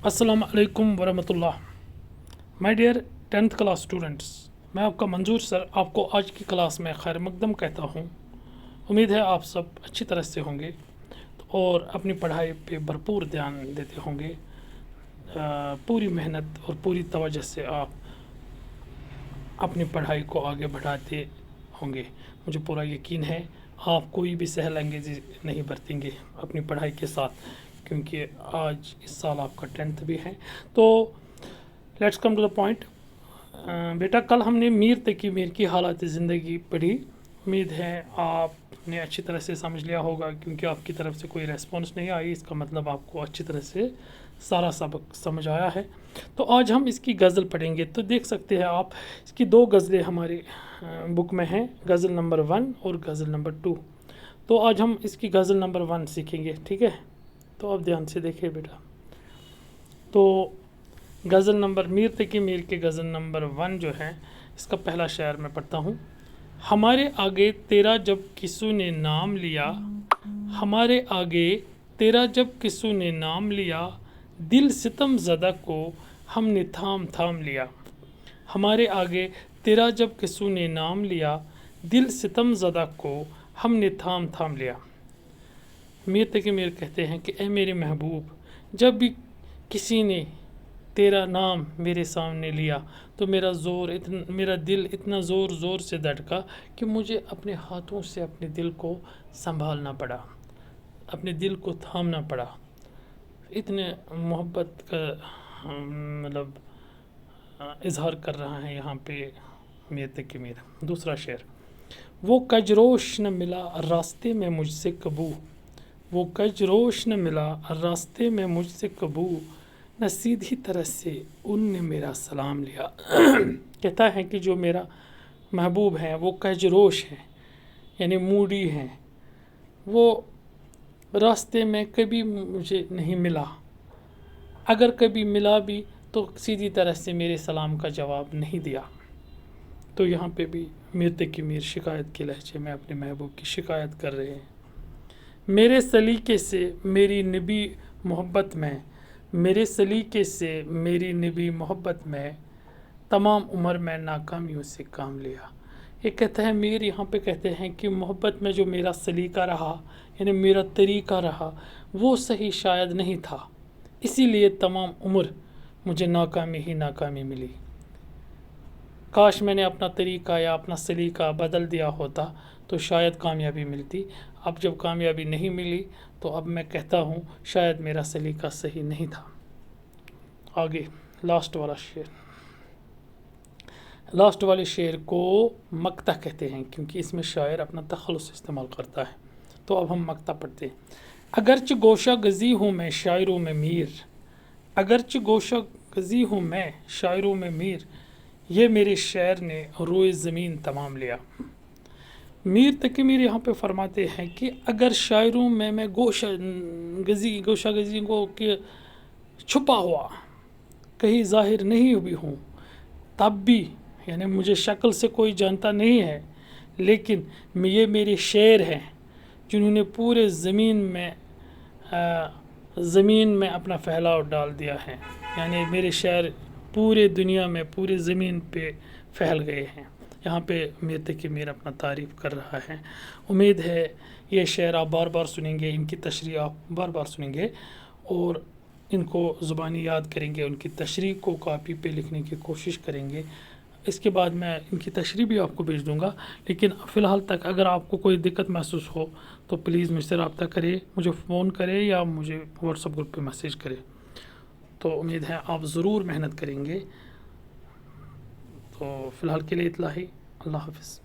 अस्सलाम वालेकुम वरहमतुल्लाह। My dear 10th class students, मैं आपका मंजूर सर आपको आज की क्लास में खैर मकदम कहता हूँ। उम्मीद है आप सब अच्छी तरह से होंगे और अपनी पढ़ाई पे भरपूर ध्यान देते होंगे। पूरी मेहनत और पूरी तवज्जो से आप अपनी पढ़ाई को आगे बढ़ाते होंगे। मुझे पूरा यकीन है आप कोई भी सहल अंगेजी नहीं बरतेंगे अपनी पढ़ाई के साथ, क्योंकि आज इस साल आपका 10th भी है। तो let's come to the point. बेटा, कल हमने मीर तकी मीर की हालात ज़िंदगी पढ़ी। उम्मीद है आपने अच्छी तरह से समझ लिया होगा, क्योंकि आपकी तरफ से कोई रेस्पॉन्स नहीं आई, इसका मतलब आपको अच्छी तरह से सारा सबक समझ आया है। तो आज हम इसकी गज़ल पढ़ेंगे। तो देख सकते हैं आप, इसकी दो गज़लें हमारी बुक में हैं, गज़ल नंबर 1 और गज़ल नंबर 2। तो आज हम इसकी गज़ल नंबर 1 सीखेंगे, ठीक है। तो आप ध्यान से देखिए बेटा। तो गज़ल नंबर मीर तकी मीर के गज़ल नंबर 1 जो है, इसका पहला शेर मैं पढ़ता हूँ। हमारे आगे तेरा जब किसू ने नाम लिया, हमारे आगे तेरा जब किसू ने नाम लिया, दिल सितम ज़दा को हमने थाम थाम लिया। हमारे आगे तेरा जब किसू ने नाम लिया, दिल सितम ज़दा को हमने थाम थाम लिया। मीर तकी मीर कहते हैं कि ए मेरे महबूब, जब भी किसी ने तेरा नाम मेरे सामने लिया तो मेरा दिल इतना ज़ोर से धड़का कि मुझे अपने हाथों से अपने दिल को संभालना पड़ा, अपने दिल को थामना पड़ा। इतने मोहब्बत का मतलब इजहार कर रहा है यहाँ पे मीर तकी मीर। दूसरा शेर। वो कजरोश न मिला रास्ते में मुझसे कबू, वो कजरोश न मिला रास्ते में मुझसे कबू, न सीधी तरह से उनने मेरा सलाम लिया। कहता है कि जो मेरा महबूब है वो कजरोश है, यानी मूडी है। वो रास्ते में कभी मुझे नहीं मिला, अगर कभी मिला भी तो सीधी तरह से मेरे सलाम का जवाब नहीं दिया। तो यहाँ पे भी मीर तकी मीर शिकायत के लहजे में अपने महबूब की शिकायत कर रहे हैं। मेरे सलीके से मेरी नबी मोहब्बत में, मेरे सलीके से मेरी नबी मोहब्बत में, तमाम उम्र में नाकामियों से काम लिया। ये कहता है मीर यहाँ पे कहते हैं कि मोहब्बत में जो मेरा सलीका रहा, यानी मेरा तरीका रहा, वो सही शायद नहीं था, इसीलिए तमाम उम्र मुझे नाकामी ही नाकामी मिली। काश मैंने अपना तरीका या अपना सलीका बदल दिया होता तो शायद कामयाबी मिलती। अब जब कामयाबी नहीं मिली तो अब मैं कहता हूँ शायद मेरा सलीका सही नहीं था। आगे लास्ट वाला शेर। लास्ट वाले शेर को मक्ता कहते हैं, क्योंकि इसमें शायर अपना तखल्लुस इस्तेमाल करता है। तो अब हम मक्ता पढ़ते हैं। अगरचे गोशा गज़ी हूँ मैं शायरों में मीर, अगरचे गोशा गज़ी हूँ मैं शायरों में मीर, ये मेरे शेर ने रोए ज़मीन तमाम लिया। मीर तकी मीर यहाँ पे फरमाते हैं कि अगर शायरों में मैं गोशा गज़ी को कि छुपा हुआ कहीं ज़ाहिर नहीं भी हूँ, तब भी यानी मुझे शक्ल से कोई जानता नहीं है, लेकिन ये मेरे शेर हैं जिन्होंने पूरे ज़मीन में अपना फैलाव डाल दिया है। यानी मेरे शेर पूरे दुनिया में, पूरे ज़मीन पे फैल गए हैं। यहाँ पे मीर तकी मीर अपना तारीफ़ कर रहा है। उम्मीद है ये शेर आप बार बार सुनेंगे, इनकी तशरीह आप बार बार सुनेंगे और इनको ज़ुबानी याद करेंगे, उनकी तशरीह को कॉपी पे लिखने की कोशिश करेंगे। इसके बाद मैं इनकी तशरीह भी आपको भेज दूँगा। लेकिन फ़िलहाल तक अगर आपको कोई दिक्कत महसूस हो तो प्लीज़ मुझसे रब्ता करें, मुझे फ़ोन करें या मुझे व्हाट्सएप ग्रुप पे मैसेज करें। तो उम्मीद है आप ज़रूर मेहनत करेंगे। तो फ़िलहाल के लिए इतना ही। अल्लाह हाफ़िज़।